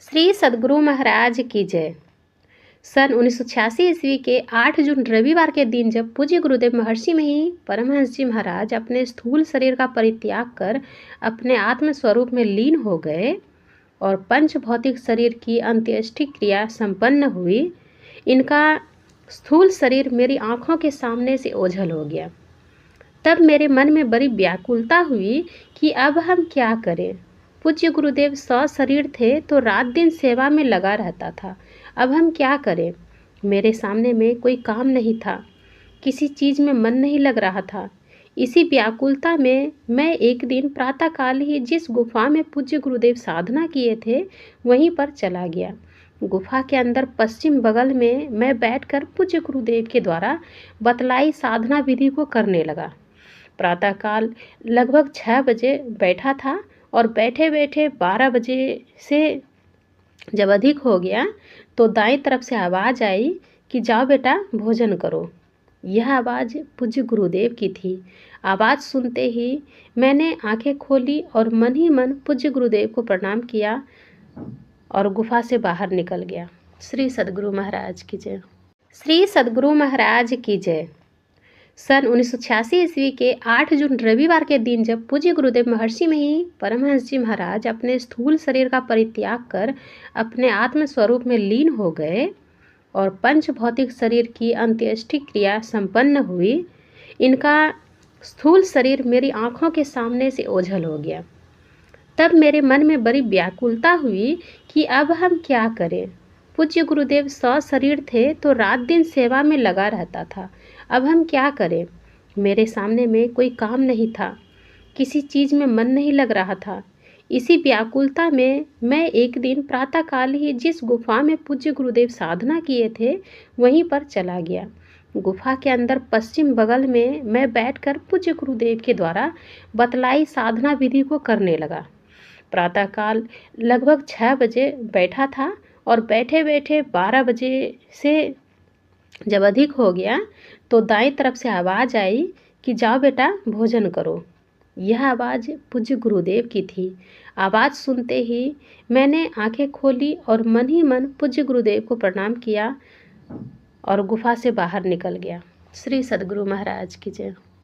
श्री सद्गुरु महाराज की जय। सन 1986 ईस्वी के 8 जून रविवार के दिन जब पूज्य गुरुदेव महर्षि मही परमहंस जी महाराज अपने स्थूल शरीर का परित्याग कर अपने आत्म स्वरूप में लीन हो गए और पंच भौतिक शरीर की अंत्येष्टि क्रिया संपन्न हुई, इनका स्थूल शरीर मेरी आंखों के सामने से ओझल हो गया। तब मेरे मन में बड़ी व्याकुलता हुई कि अब हम क्या करें। पूज्य गुरुदेव सशरीर थे तो रात दिन सेवा में लगा रहता था। अब हम क्या करें। मेरे सामने में कोई काम नहीं था, किसी चीज़ में मन नहीं लग रहा था। इसी व्याकुलता में मैं एक दिन प्रातःकाल ही जिस गुफा में पूज्य गुरुदेव साधना किए थे वहीं पर चला गया। गुफा के अंदर पश्चिम बगल में मैं बैठकर पूज्य गुरुदेव के द्वारा बतलाई साधना विधि को करने लगा। प्रातःकाल लगभग 6 बजे बैठा था और बैठे बैठे 12 बजे से जब अधिक हो गया तो दाईं तरफ से आवाज़ आई कि जाओ बेटा भोजन करो। यह आवाज़ पूज्य गुरुदेव की थी। आवाज़ सुनते ही मैंने आंखें खोली और मन ही मन पूज्य गुरुदेव को प्रणाम किया और गुफा से बाहर निकल गया। श्री सद्गुरु महाराज की जय। श्री सद्गुरु महाराज की जय। सन 1986 ईस्वी के 8 जून रविवार के दिन जब पूज्य गुरुदेव महर्षि मही परमहंस जी महाराज अपने स्थूल शरीर का परित्याग कर अपने आत्म स्वरूप में लीन हो गए और पंच भौतिक शरीर की अंत्येष्टि क्रिया संपन्न हुई, इनका स्थूल शरीर मेरी आंखों के सामने से ओझल हो गया। तब मेरे मन में बड़ी व्याकुलता हुई कि अब हम क्या करें। पूज्य गुरुदेव सशरीर थे तो रात दिन सेवा में लगा रहता था। अब हम क्या करें। मेरे सामने में कोई काम नहीं था, किसी चीज़ में मन नहीं लग रहा था। इसी व्याकुलता में मैं एक दिन प्रातःकाल ही जिस गुफा में पूज्य गुरुदेव साधना किए थे वहीं पर चला गया। गुफा के अंदर पश्चिम बगल में मैं बैठकर पूज्य गुरुदेव के द्वारा बतलाई साधना विधि को करने लगा। प्रातःकाल लगभग 6 बजे बैठा था और बैठे बैठे 12 बजे से जब अधिक हो गया तो दाईं तरफ से आवाज़ आई कि जाओ बेटा भोजन करो। यह आवाज़ पूज्य गुरुदेव की थी। आवाज़ सुनते ही मैंने आंखें खोली और मन ही मन पूज्य गुरुदेव को प्रणाम किया और गुफा से बाहर निकल गया। श्री सद्गुरु महाराज की जय।